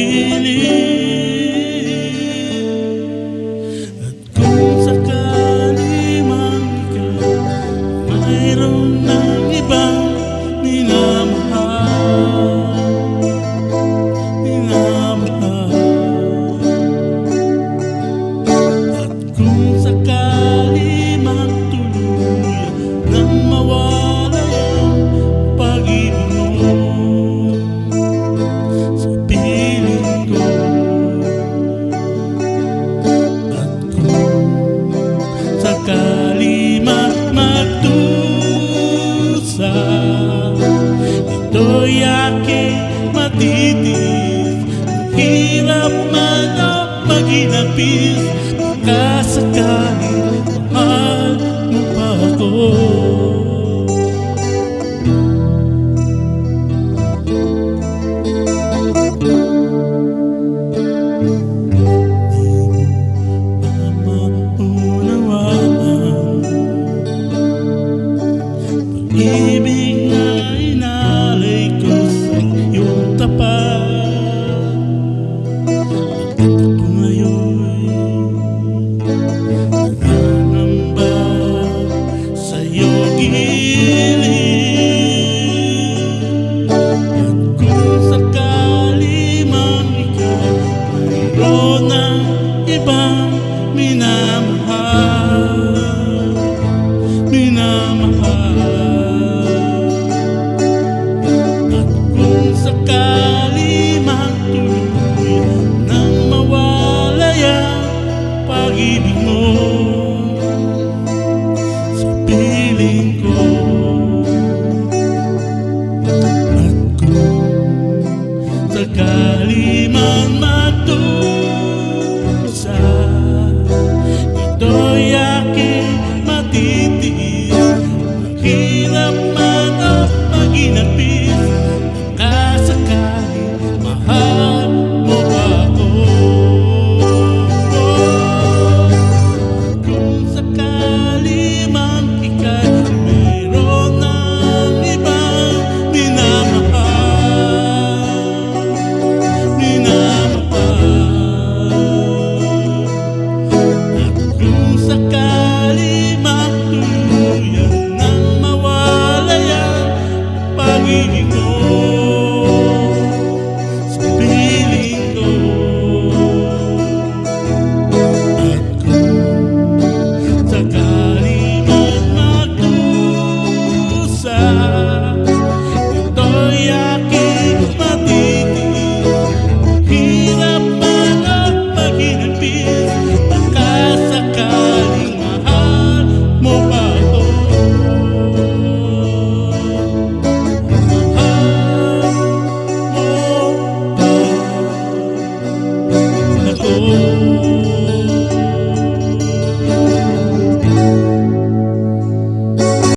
gilid. At kung sakali man ikaw mayroon ng ibang minamahal, at kung sakali man tuluyan nang mawala ang pag-ibig mo sa piling ko, at kung sakali man magdusa, ito'y aking matitiis. Hirap man ang maginapis, baka sakaling mahal mo pa ako. Pag-ibig na inalay ko sa iyong tapat, at ako ngayon'y nangangamba sa iyong gilid. At kung sakali man ikaw mayroon ng ibang minamahal, at kung sakali man tuluyan nang mawala ang pag-ibig mo sa piling ko, at kung sakali man magdusa,